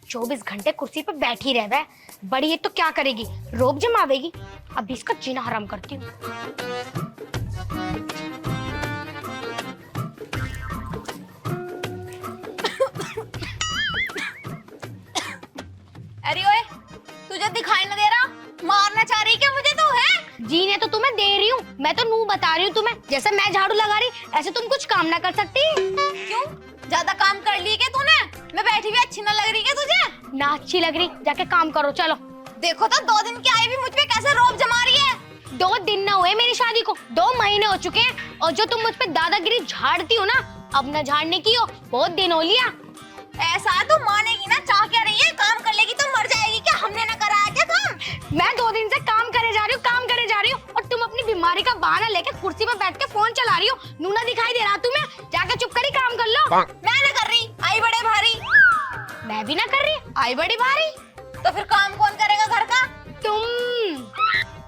24 घंटे कुर्सी पे बैठी रह है। बड़ी है तो क्या करेगी, रोब जमावेगी। अभी इसका जीना हराम करती हूँ। अरे ओए, तुझे दिखाई न दे रहा? मारना चाह रही क्या मुझे तू है? जीने तो तुम्हें दे रही हूँ, मैं तो नू बता रही हूँ तुम्हें। जैसे मैं झाड़ू लगा रही ऐसे तुम कुछ काम ना कर सकती? क्यों? ज्यादा काम कर ली क्या तूने? मैं बैठी हुई अच्छी ना लग रही क्या तुझे? ना अच्छी लग रही, जाके काम करो चलो। देखो तो 2 दिन की आई भी मुझ पे कैसे रोब जमा रही है। 2 दिन ना हुए मेरी शादी को, 2 महीने हो चुके हैं। और जो तुम मुझ पे दादागिरी झाड़ती हो ना, अब न झाड़ने की हो, बहुत दिन हो लिया। ऐसा है, तू मानेगी ना? चाह क्या रही है? काम कर लेगी तो मर जाएगी क्या? हमने ना कराया क्या काम? मैं 2 दिन से काम करे जा रही हूँ, काम करे जा रही हूँ, और तुम अपनी बीमारी का बहाना लेके कुर्सी पर बैठ के फोन चला रही हो। नूना दिखाई दे रहा तुम्हें? जाके चुप करी काम कर लो। मैं ना कर रही, आई बड़े भारी। मैं भी ना कर रही, आई बड़ी भारी। तो फिर काम कौन करेगा घर का? तुम।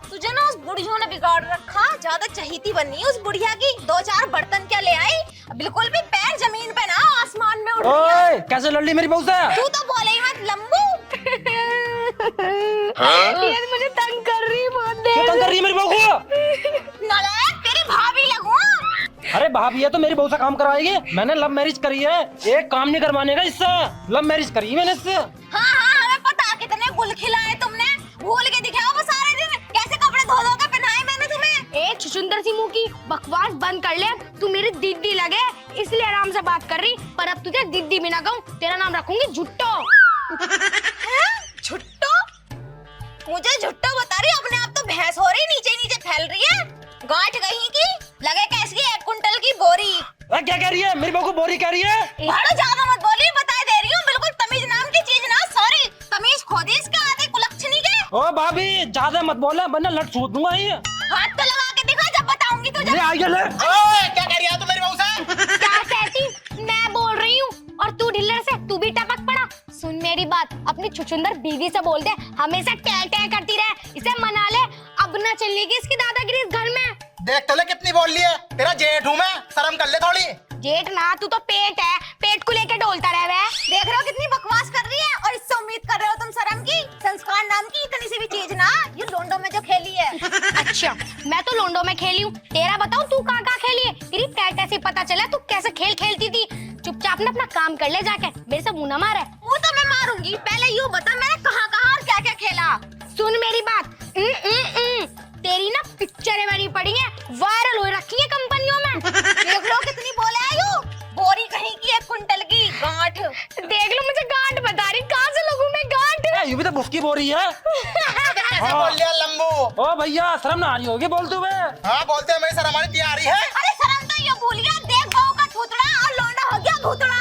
तुझे ना उस बुढ़िया ने बिगाड़ रखा। ज्यादा चहीती बननी है उस बुढ़िया की। 2-4 बर्तन क्या ले आई? बिल्कुल भी पैर जमीन पे ना, आसमान में उड़ रही है। ओए, कैसे लड़ ली मेरी बहू से? तू तो बोले ही मत लंबू। ये मुझे तंग कर रही है बहुत देर क्यों तंग कर रही है मेरी बहू को? नालायक, तेरी भाभी लगूं? अरे भाभी है तो मेरी बहू से काम करवाएगी? मैंने लव मैरिज करी है, एक काम नहीं करवाने का इससे। लव मैरिज करी है मैंने इससे। हाँ, हमें पता कितने गुल खिलाए तुमने। भूल के दिखाओ वो सारे दिन कैसे कपड़े धो धो के पहनाए मैंने तुम्हें। एक छुछुंदर सी मुंह की बकवास बंद कर ले। तू मेरी दीदी लगे इसलिए आराम से बात कर रही, पर अब तुझे दीदी भी ना कहूँ, तेरा नाम रखूंगी झुट्टो। झुट्टो? मुझे झुट्टो बता रही? अपने आप तो भैंस हो रही, नीचे नीचे फैल रही है। गांठ कहीं की लगे कैसी 1 कुंटल की बोरी। क्या कह रही है? मेरी बहू को बोरी कह रही है? भाड़ो ज्यादा मत बोली, बता दे रही हूँ। बिल्कुल तमीज नाम की चीज ना, सॉरी तमीज खो दी इसके आधे कुलक्षणी के। ओ भाभी ज्यादा मत बोले वरना लट सूद दूंगा ये। हाथ तो लगा के दिखा, जब बताऊंगी तुझे। ले आइए ले। ओए, क्या कह रही है तू मेरी बहू से? क्या कहती? मैं बोल रही हूँ और तू ढिल्लर से तू भी टपक पड़ा। सुन मेरी बात, अपनी छुछुंदर बीवी से बोल दे हमेशा टै टै करती रहे, इसे मना ले। अब ना चलेगी इसकी दादागिरी इस घर में। देख तो ले कितनी बोल ली है। तेरा जेठ हूँ मैं, शर्म कर ले थोड़ी। जेठ ना, तू तो पेट है, पेट को लेके डोलता रहे। देख रहे हो कितनी बकवास कर रही है, और इससे उम्मीद कर रहे हो तुम शर्म की? संस्कार नाम की इतनी सी भी चीज ना, ये लोंडो में जो खेली है। अच्छा, मैं तो लोंडो में खेली हूँ, तेरा बताऊँ तू कहाँ कहाँ खेली है? तेरी टैट ऐसे पता चला तू कैसे खेल खेलती थी। चुपचाप ना अपना काम कर ले जाके, मेरे से मुंह ना मारे। मुंह तो मैं मारूंगी, पहले यूँ बता मैंने कहाँ कहाँ और क्या क्या खेला। सुन मेरी बात, तेरी ना पिक्चरें बनी पड़ी हैं, वायरल हो रखी है कंपनियों में। देख लो कितनी बोले है यू, बोरी कहीं की 1 कुंटल की गांठ। देख लो मुझे गांठ बता रही, कहाँ से लगूं मैं गांठ? ये भी तो भुसकी बोरी है। कैसे बोल लिया लंबू? ओ भैया शर्म ना आ रही होगी बोलते हुए? हाँ बोलते हैं, मेरी शर्म आनी तैयारी है। अरे शर्म तो ये भूल गया, देख बहू का थूथड़ा और लौंडा हो गया भूतड़ा।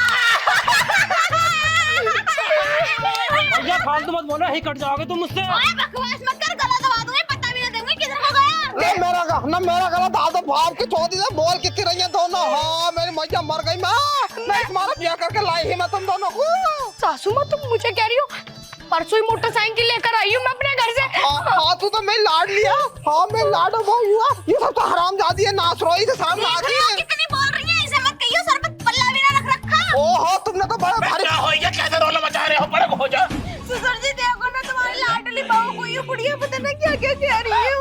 भैया फालतू मत बोलो, ही कट जाओगे तुम मुझसे। ओए बकवास मत कर, गला दबा दूंगी, पता भी नहीं दूंगी किधर को गया। मेरा गला दादा भाव की छोड़ी से बोल कितनी रही है दोनों। हाँ मेरी मैया मर गई। मैं तुम्हारा ब्याह करके लाई ही मैं तुम दोनों को। सासू माँ तुम मुझे कह रही हो? परसों ही मोटरसाइकिल लेकर आई हूँ मैं अपने घर से। हाँ तू तो मैं लाड लिया। हाँ मैं लाड वो हुआ। ये सब तो हरामजादी है, नासरोई से शर्म ना आती है। कितनी बोल रही है, इसे मत कहियो, सर पे पल्ला भी ना रख रखा। ओहो तुमने तो बड़ा भारी। क्या हो गया? कैसे रोला मचा रहे हो? बड़े हो जा। ससुर जी देखो ना, तुम्हारी लाडली बहू को ये बुढ़िया पता नहीं क्या क्या कह रही है।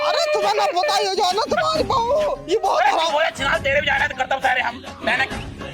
अरे तुम्हें ना पता ये जो ना तुम्हारी बहू ये बहुत खराब। बोला चिनाल तेरे भी जाना तो करता सारे हम। मैंने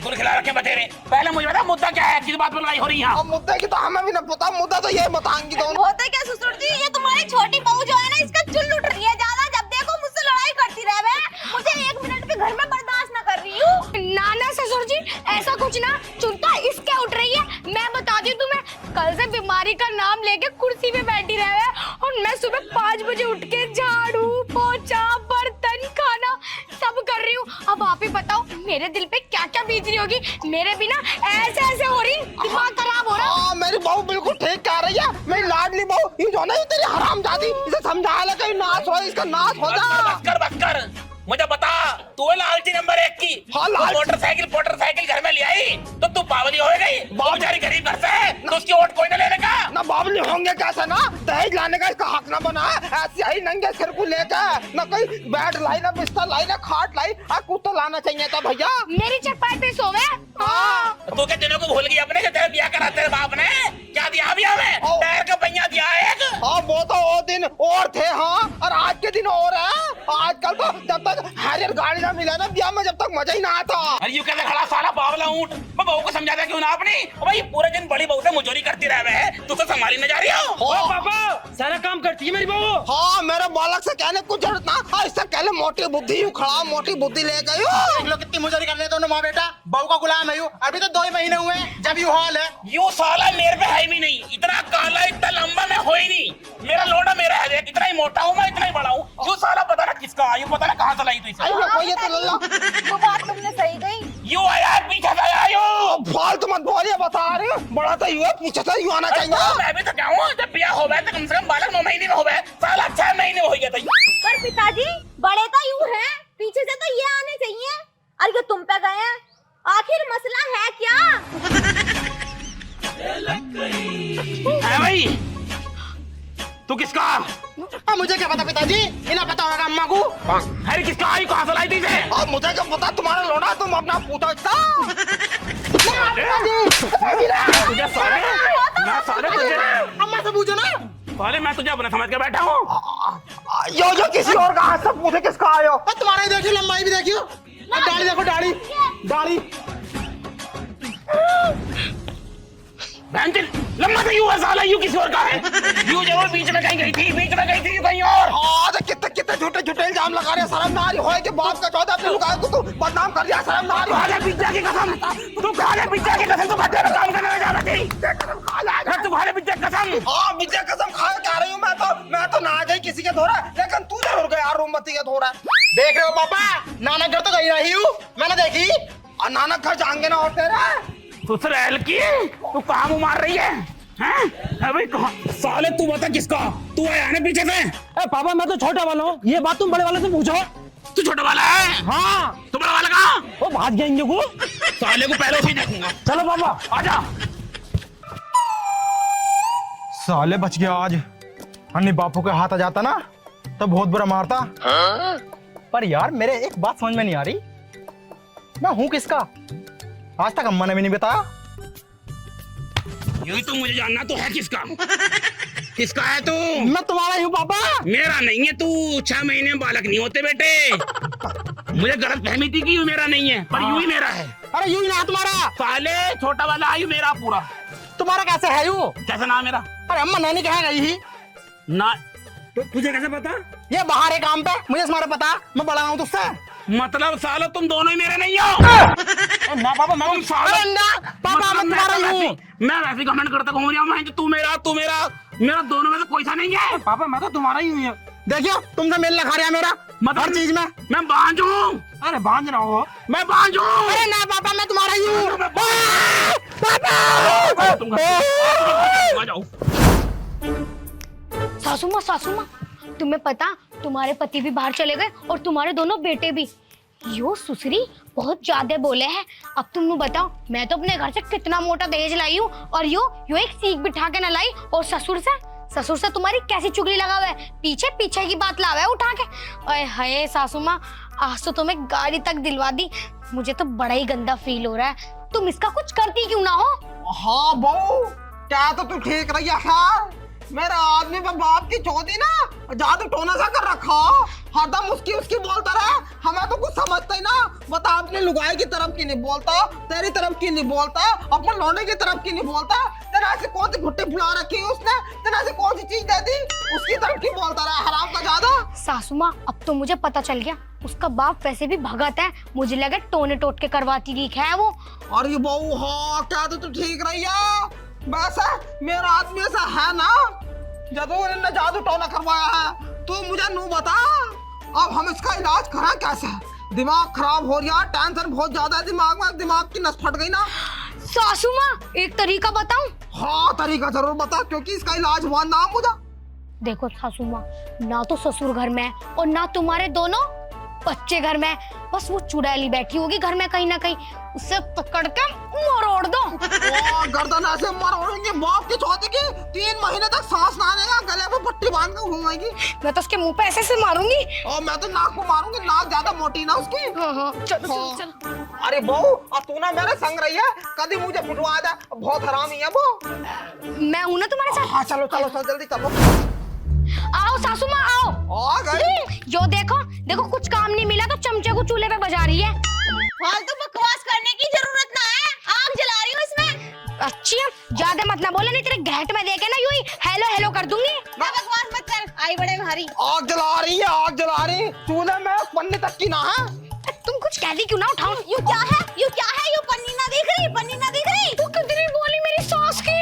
गुल खिला रखे बतेरे। पहले मुझे बता मुद्दा क्या है, किस बात पर लड़ाई हो रही है? अब मुद्दे की तो हमें भी ना पता, मुद्दा तो ये बताएंगी दोनों। होता क्या ससुर जी, ये तुम्हारी छोटी बहू जो है ना, इसका चुल उठ रही है ज्यादा। जब देखो मुझसे लड़ाई करती रहे, मुझे 1 मिनट भी घर में बर्दाश्त न कर रही हूँ। ना ना ससुर जी, ऐसा कुछ ना, चुनता इसके उठ रही है। मैं बताती हूँ तुम्हें, कल से बीमारी का नाम लेके कुर्सी पे बैठी रहे और मैं सुबह 5 बजे उठ के झाड़ू पोछा बर्तन खाना सब कर रही हूँ। अब आप ही बताओ मेरे दिल पे क्या क्या बीत रही होगी। मेरे भी ना ऐसे ऐसे हो रही, दिमाग खराब हो रहा। हाँ मेरी बहू बिल्कुल ठीक कह रही है। मेरी लाडली बहू ये जो ना ये तेरी हरामजादी, इसे समझा ले कहीं नाश हो, इसका नाश हो जा। बस कर। मुझे बता, तू है लालची नंबर 1 की। हाँ, तू लालची। मोटरसाइकिल घर में ले आई तो तू बावली हो गई। वो बेचारी गरीब घर से है, तो उसकी वोट कोई ना लेने का। ना बाबली होंगे कैसे ना, दहेज लाने का इसका हक ना बना है। ऐसे ही नंगे सिर को लेके ना कोई बेड लाई ना बिस्तर लाई ना खाट लाई, कुछ तो लाना चाहिए था भैया। मेरी चपाई पे सोवे। तू क्या दिनों को भूल गई अपने, जो तेरा ब्याह करा तेरे बाप ने? और थे हाँ, और आज के दिन और है। आजकल तो जब तक हैरियर गाड़ी ना मिला ना ब्याह में, जब तक मजा ही ना आता। अरे यू कैसे खड़ा साला बावला ऊंट, मैं बहू को समझाता क्यों ना अपनी? ओ भाई पूरे दिन बड़ी बहू से मुजोरी करती रहे है, तू तो संभाली न जा रही हो। ओ पापा, सारा काम करती है मेरी बहू। हाँ, मेरे बालक से कहने कुछ जरूरत ना। हाँ, इससे कहले मोटी बुद्धि हूँ, खड़ा मोटी बुद्धि ले गई हूँ। लोग कितनी मुजरी कर रहे दोनों माँ बेटा, बहू का गुलाम है यू। अभी तो 2 ही महीने हुए हैं जब यू हाल है। यू साला मेरे पे है भी नहीं, इतना काला इतना लंबा मैं हो ही नहीं। मेरा लोड़ा मेरा है, देख इतना ही मोटा हूँ मैं, इतना ही बड़ा हूँ। यू साला पता ना किसका आयु, पता ना कहाँ से लाई तू इसे। अरे कोई ये तो लल्ला वो बात तुमने सही कही। यू आया पीछे से आया यू। फालतू मत बोलिए, बता रहे हो बड़ा तो यू है, पीछे से यू आना चाहिए। मैं भी तो क्या हूँ, जब ब्याह हो गया तो कम से कम 12 महीने में हो गए, साला 6 महीने में हो गया था। पर पिताजी बड़े तो यूं हैं, पीछे से तो ये आने चाहिए। अरे ये तुम पे गए हैं, आखिर मसला है क्या? है भाई तू किसका? अब मुझे क्या पता पिताजी, इन्हें पता होगा अम्मा को। अरे किसका आई, कहाँ से लाई थी इसे? अब मुझे क्या पता, तुम्हारा लोड़ा तुम अपना पूछो। तुझे साले, मैं साले तुझे, अम्मा से पूछो ना। साले मैं तुझे अपना समझ के बैठा हूँ। यो किसी और का हाथ से पूछे किसका आयो। और तुम्हारा ही देखियो, लंबाई भी देखियो, और दाढ़ी देखो, दाढ़ी दाढ़ी। लम्बा तो यू है साला, यू किसी और का है। यू जरूर बीच में कहीं गई थी, बीच में गई थी यू कहीं और। हाँ, तो कितने झूठे झूठे इल्जाम लगा रहे हैं। शर्म ना आ रही होए कि बाप का चौथा अपने लुगाई को तू बदनाम कर दिया। शर्म ना आ रही खा ले पिज्जा की कसम, तू खा ले पिज्जा की कसम, तू भट्टे में काम करने जा रही थी। तू खा ले पिज्जा की कसम। हाँ, मुझे कसम खाए कह रही हूँ। मैं तो ना गई किसी के धोरा, लेकिन तू जरूर गया रूममती के धोरा। देख रहे हो पापा, नानक घर तो गई रही हूँ, मैंने देखी। और नानक घर जाएंगे ना और तेरा ससुराल की तू कहाँ मार रही है? अबे कहाँ साले, तू बता किसका? तू आया ना पीछे से? पापा मैं तो छोटा वाला हूँ, ये बात तुम बड़े वाले से पूछो। तू छोटा वाला है? हाँ, तू बड़ा वाला कहाँ? वो भाग जाएंगे को। साले को पहले से देखूंगा। चलो पापा आजा। साले बच गया आज, अन्नी बापू के हाथ आ जाता ना तो बहुत बुरा मारता। पर यार मेरे एक बात समझ में नहीं आ रही, मैं हूँ किसका? आज तक अम्मा ने भी नहीं बताया। यही तो मुझे जानना तो है किसका। किसका है तू? मैं तुम्हारा ही हूँ पापा। मेरा नहीं है तू, 6 महीने में बालक नहीं होते बेटे। मुझे गलत फहमी थी कि यू मेरा नहीं है, पर यू ही मेरा है। अरे यूं ही ना तुम्हारा, साले छोटा वाला आयु मेरा पूरा। तुम्हारा कैसे है यू? कैसा नाम मेरा? अरे अम्मा नैनी कहाँ गई ही? ना तुझे कैसे पता? ये बाहर है काम पे, मुझे तुम्हारा पता, मैं बड़ा हूँ तुझसे। मतलब सालो तुम दोनों ही मेरे नहीं हो। ना पापा मैं तुम सालो, अरे ना पापा मैं तुम्हारा ही हूँ। मैं वैसे कमेंट करता घूम रहा हूँ, तू मेरा मेरा दोनों में से कोई सा नहीं है। पापा मैं तो तुम्हारा ही हूँ। देखियो तुमसे मेल लगा रहा है मेरा, मतलब हर चीज में। मैं बांझ हूँ। अरे बांझ ना हो, मैं बांझ हूँ। अरे ना पापा मैं तुम्हारा ही हूँ। आ जाओ। सासू माँ तुम्हें पता, तुम्हारे पति भी बाहर चले गए और तुम्हारे दोनों बेटे भी। यो सुसरी बहुत ज्यादा बोले हैं। अब तुम बताओ, मैं तो अपने घर से कितना मोटा दहेज लाई हूँ और यो एक सीख बिठा के न लाई। और ससुर से तुम्हारी कैसी चुगली लगा हुआ है, पीछे की बात लावा है उठा के। अरे हाय सासू माँ, आज तो तुम्हें गाड़ी तक दिलवा दी। मुझे तो बड़ा ही गंदा फील हो रहा है। तुम इसका कुछ करती क्यों ना हो? हाँ बहू, क्या तो तू ठीक रही है। मेरा आदमी में बाप की चौथी ना जादू टोना सा कर रखा, हरदम उसकी बोलता रहा। हमें तो कुछ समझता ही ना। बता, अपने लुगाई की तरफ की नहीं बोलता, तेरी तरफ की नहीं बोलता, अपने लौंडे की तरफ की नहीं बोलता। तेरा से कौन सी घुट्टी फुला रखी है उसने, तेरा से कौन सी चीज दे दी, उसकी तरफ की बोलता रहा, हराम का ज्यादा। सासू माँ अब तो मुझे पता चल गया, उसका बाप वैसे भी भगत है। मुझे लगा टोने टोट के करवाती ठीक है वो। अरे बहू हाँ, क्या तो तू ठीक रही है। वैसे मेरा आदमी ऐसा है ना, जब इन्होंने जादू टोना करवाया है तो मुझे नू बता, अब हम इसका इलाज करें कैसे? दिमाग खराब हो रहा, टेंशन बहुत ज्यादा है दिमाग में, दिमाग की नस फट गई ना। सासू माँ एक तरीका बताऊं? हाँ तरीका जरूर बता, क्योंकि इसका इलाज हुआ ना मुझे। देखो सासू माँ, ना तो ससुर घर में है और ना तुम्हारे दोनों बच्चे घर में, बस वो चुड़ैली बैठी होगी घर में कहीं ना कहीं, उसे पकड़ के मरोड़ दो। गर्दन ऐसे मरोड़ेंगे बाप की चौथी की, 3 महीने तक सांस ना लेगा, गले पे पट्टी बांध कर घूमेगी। मैं तो उसके मुंह पे ऐसे से मारूंगी। और मैं तो नाक को मारूंगी, नाक ज्यादा मोटी ना उसकी। हाँ, चलो। अरे बहू, अब तू ना मेरे संग रही है, कभी मुझे पिटवा दे, बहुत हरामी है वो। मैं हूं ना तुम्हारे साथ। हाँ चलो जल्दी चलो। आओ सासू माँ आओ। आ गई। यो देखो देखो कुछ काम नहीं मिला तो चमचे को चूल्हे पे बजा रही है। फालतू बकवास करने की जरूरत ना है, आग जला रही हूँ इसमें। अच्छी है, ज्यादा मत ना बोले नहीं तेरे घेट में देखे ना यूं ही हेलो हेलो कर दूंगी। ना बकवास मत कर, आई बड़े भारी। आग जला रही है, आग जला रही है। चूल्हे में पन्नी तक की ना है। तुम कुछ कहती क्यों ना उठाओ। यू क्या है, यू क्या है, यू पन्नी ना दिख रही, पन्नी ना दिख रही। तू कितनी बोली मेरी सास की।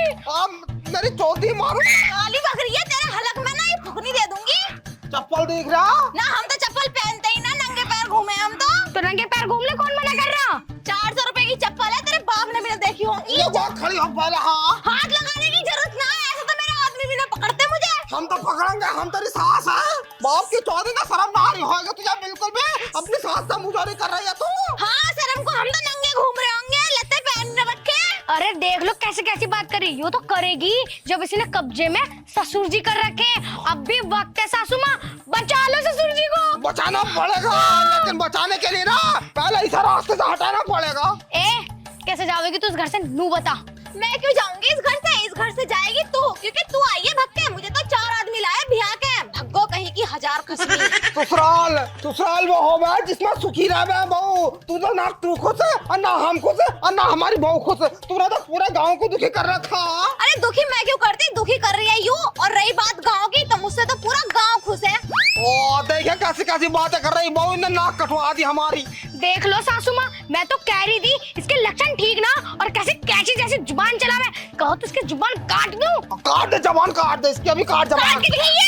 मेरी चौथी मारू। काली बकरी है, तेरे हलक में ना ये फुकनी दे दूंगी। चप्पल दिख रहा। ना हम तो चप्पल पहनते ही ना, नंगे पैर घूमे हम तो नंगे पैर घूम ले, कौन मना कर रहा। 400 रुपए की चप्पल है, तेरे बाप ने भी ना देखी होगी। ये बात खड़ी हो पहले। हाँ हाथ लगाने की जरूरत ना है, ऐसे तो मेरे आदमी भी ना पकड़ते मुझे। हम तो पकड़ेंगे, हम तेरी सास है। बाप की चौथी का शर्म ना रही होगा तुझे बिल्कुल भी। अपनी सास से मुजारी कर रही है तू। हाँ शर्म को, हम तो नंगे घूम रहे होंगे, लत्ते पहन रखे। अरे देख लो कैसे कैसी बात कर रही, यो तो करेगी जब इसने कब्जे में ससुर जी कर रखे। अब भी वक्त है सासू माँ, बचा लो ससुर जी को। बचाना पड़ेगा, लेकिन बचाने के लिए ना पहले इस रास्ते से हटाना पड़ेगा। ए कैसे जाओगी तू इस घर से, नू बता। मैं क्यों जाऊंगी इस घर से, इस घर से जाएगी तू, क्योंकि तू आई है भक्के। मुझे तो 4 आदमी लाए बिहा के, भग्गो कहीं की 1000 खसमी। ससुराल ससुराल वो होगा जिसमें सुखी रहे बहू। तू तो ना तू खुश है और ना हम खुश है और ना हमारी बहू खुश है। तूने तो पूरे गांव को दुखी कर रखा। अरे दुखी मैं क्यों करती, दुखी कर रही है यू। और रही बात गांव की, तो मुझसे तो पूरा गांव खुश है। ओ देखे कैसी कैसी बातें कर रही बहू ने, नाक कटवा दी हमारी। देख लो सासू माँ, मैं तो कह रही थी इसके लक्षण ठीक ना, और कैसे कैची जैसी जुबान चला मैं कहो तो इसकी जुबान काट दूं। काट दे जबान, काट दे इसकी, अभी काट जबान। काट के दिखाइए।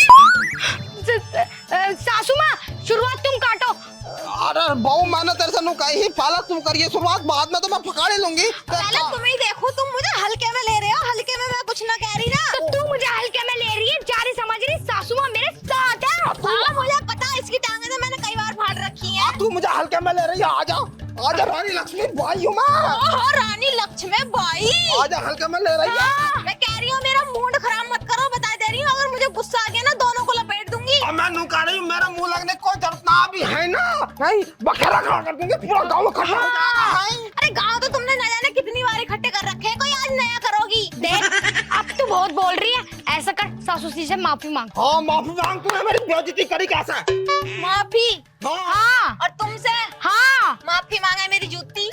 सासू माँ शुरुआत तुम काटो। अरे बहू मैंने तेरे से नु कही, पहले तुम करिए शुरुआत, बाद में तो मैं पकड़ ही लूंगी। पहले तुम ही देखो, तुम मुझे हल्के में ले रहे हो, हल्के में मैं कुछ ना कह रही ना। तो तू मुझे हल्के में ले रही है, जारी समझ रही। सासू माँ मेरे साथ है। हाँ मुझे पता, इसकी टांगे तो मैंने कई बार फाड़ रखी है। तू मुझे हल्के में ले रही है, आजा आजा रानी लक्ष्मी बाई हूँ मैं। ओहो रानी लक्ष्मी बाई, आजा हल्के में ले रही है। मैं कह रही हूँ मेरा मूड खराब मत करो, बता दे रही हूँ। अगर मुझे गुस्सा आ गया ना, दोनों को लपेट दूंगी। और मैं नु कह रही हूँ, मेरा मुंह लगने की कोई जरूरत ना भी है ना। नहीं बखेरा खड़ा कर दूंगी, पूरा गाँव इकट्ठा हो जाएगा। अरे गाँव तो तुमने न जाने कितनी बार इकट्ठे कर रखे हैं, कोई आज नया करोगी। देख अब तू बहुत बोल रही है, ऐसा कर सासू जी से माफी मांग। हाँ माफी मांग, तूने मेरी बेइज्जती करी कैसे। माफी? हाँ और तुमसे? हाँ माफी मांगे मेरी जूती।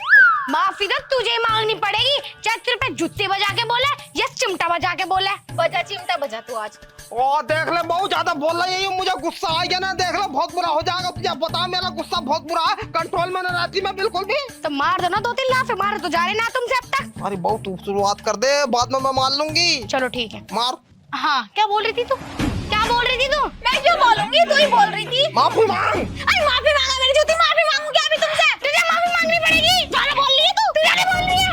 माफी तो तुझे ही मांगनी पड़ेगी, चाहे तेरे पे जुत्ती बजा के बोले या चिमटा बजा के बोले। बजा चिमटा बजा तू आज। ओ देख ले बहुत ज्यादा बोल रही है, मुझे गुस्सा आ गया ना, देख ले बहुत बुरा हो जाएगा तुझे बता। मेरा गुस्सा बहुत बुरा है, कंट्रोल में न रहती मैं बिल्कुल भी। तो मार दो ना 2-3 लाफे, मार तो जा रहे ना तुमसे अब तक। अरे बहुत तू शुरुआत कर दे, बाद में मैं मान लूंगी। चलो ठीक है मार। हाँ क्या बोल रही थी तू, क्या बोल रही थी तू। मैं क्यों बोलूंगी, तू ही बोल रही थी। माफी मांग। अरे माफी मांगा मेरी जूती, माफी मांगू क्या अभी तुमसे? तुझे माफी मांगनी पड़ेगी। ज्यादा बोल रही है तू, ज्यादा बोल रही है।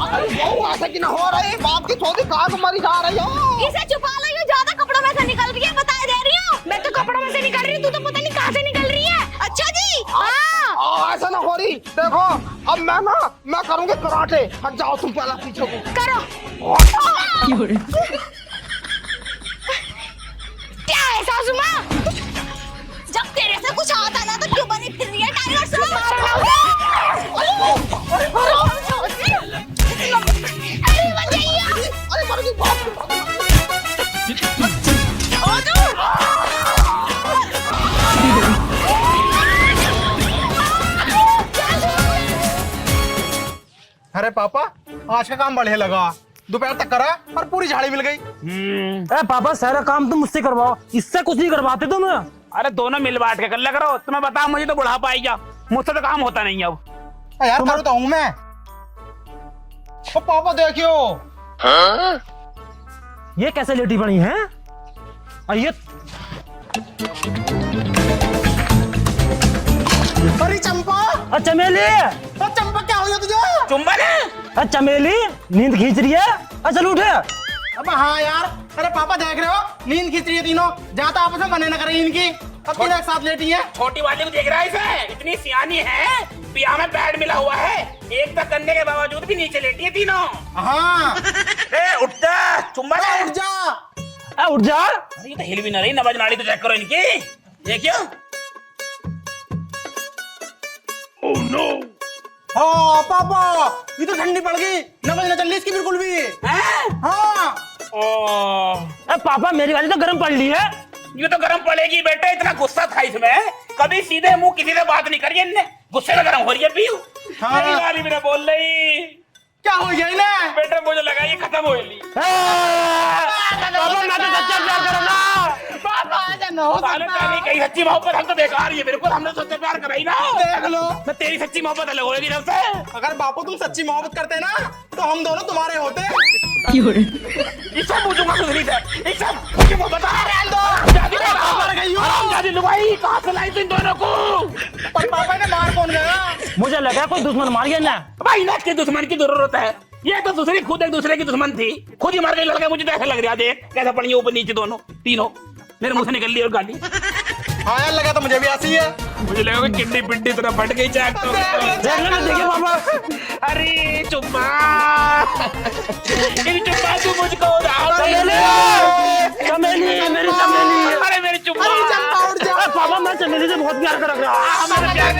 अरे बहू ऐसा की ना हो रही, बाप की चौथी कहाँ को मरी जा रही हो। इसे छुपा लो, ये ज्यादा कपड़ों में से निकल रही है, बता दे रही हूँ। मैं तो कपड़ों में से निकल रही हूँ, तू तो पता नहीं कहाँ से निकल रही है। अच्छा जी। हाँ ऐसा ना हो रही, देखो अब मैं करूंगी कराटे। हट जाओ तुम पहले पीछे को। करो। क्या है सासू माँ, जब तेरे से कुछ आता ना तो क्यों बनी फिर रही है टाइगर श्रॉफ? अरे बचाइए। अरे मर गई बाप। अरे पापा आज का काम बढ़िया लगा, दोपहर तक करा और पूरी झाड़ी मिल गई। ए पापा सारा काम तुम मुझसे करवाओ, इससे कुछ नहीं करवाते तुम। अरे दोनों मिल बांट के कर लिया करो। तुम्हें बता, मुझे तो बुढ़ापा आई गया, मुझसे तो काम होता नहीं अब। यार करो तो हूँ मैं। ओ पापा देखियो। ये कैसे लेटी पड़ी है। ये अरे चंपा, चमेली, चंपा क्या हो गया तुझे? चुंबन है। चमेली नींद खींच रही है, चल उठे। अब हाँ यार, अरे पापा देख रहे हो नींद खींच रही है तीनों, जाता आपस में मने न करें इनकी। अब तीनों एक साथ लेटी है। छोटी वाली को देख रहा है इसे, इतनी सियानी है, पिया में पैड मिला हुआ है, एक तक करने के बावजूद भी नीचे लेटी है तीनों। हाँ उठ जा चुंबन, उठ जा। उठ जा। अरे ये तो हिल भी ना रही, नब्ज नाड़ी तो चेक करो इनकी, देखियो। Oh no. हाँ पापा ये तो ठंडी पड़ गई, नमज न चल रही इसकी बिल्कुल भी। हैं? हाँ पापा मेरी गाड़ी तो गर्म पड़ ली है। ये तो गर्म पड़ेगी बेटे, इतना गुस्सा था इसमें, कभी सीधे मुंह किसी से बात नहीं करी इनने, गुस्से में गर्म हो रही है पीयू। हाँ। मेरी गाड़ी मेरा बोल रही क्या हो गया इन्हें? बेटे, मुझे लगा ये खत्म हो गई। पापा मैं तो सच्चा प्यार करूंगा। पापा ऐसा न हो साले सकता। तेरी कहीं सच्ची मोहब्बत हम तो बेकार ही है, बिल्कुल हमने सच्चा प्यार करा ही ना। देख लो, मैं तेरी सच्ची मोहब्बत अलग होगी ना उससे। अगर बापू तुम सच्ची मोहब्बत करते ना तो हम दोनों तुम्हारे होते। ये सब पूछूंगा सुधरी से, ये सब मुझे वो बता रहे दो। जादी जादी लुगाई कहाँ से लाई तुम दोनों को? पर पापा ने मार कौन गया? मुझे लगा कोई दुश्मन मार गया ना। भाई ना के दुश्मन की जरूरत है, ये तो दूसरी खुद एक दूसरे की दुश्मन थी, खुद ही मर गई लड़के। मुझे तो ऐसा लग रहा, देख कैसा पड़ी ऊपर नीचे दोनों तीनों, मेरे मुंह से निकल ली और गाली। हाँ यार, लगा तो मुझे भी ऐसी है। मुझे लगा कि किड्नी पिड्डी तरह फट गई चाक तो। देखिए पापा। अरे चुम्मा, मेरी चुम्मा तू मुझको चमेली मेरी चमेली। अरे मेरी चुम्मा, पापा मैं चमेली से बहुत प्यार कर रहा हूँ। मेरा प्यार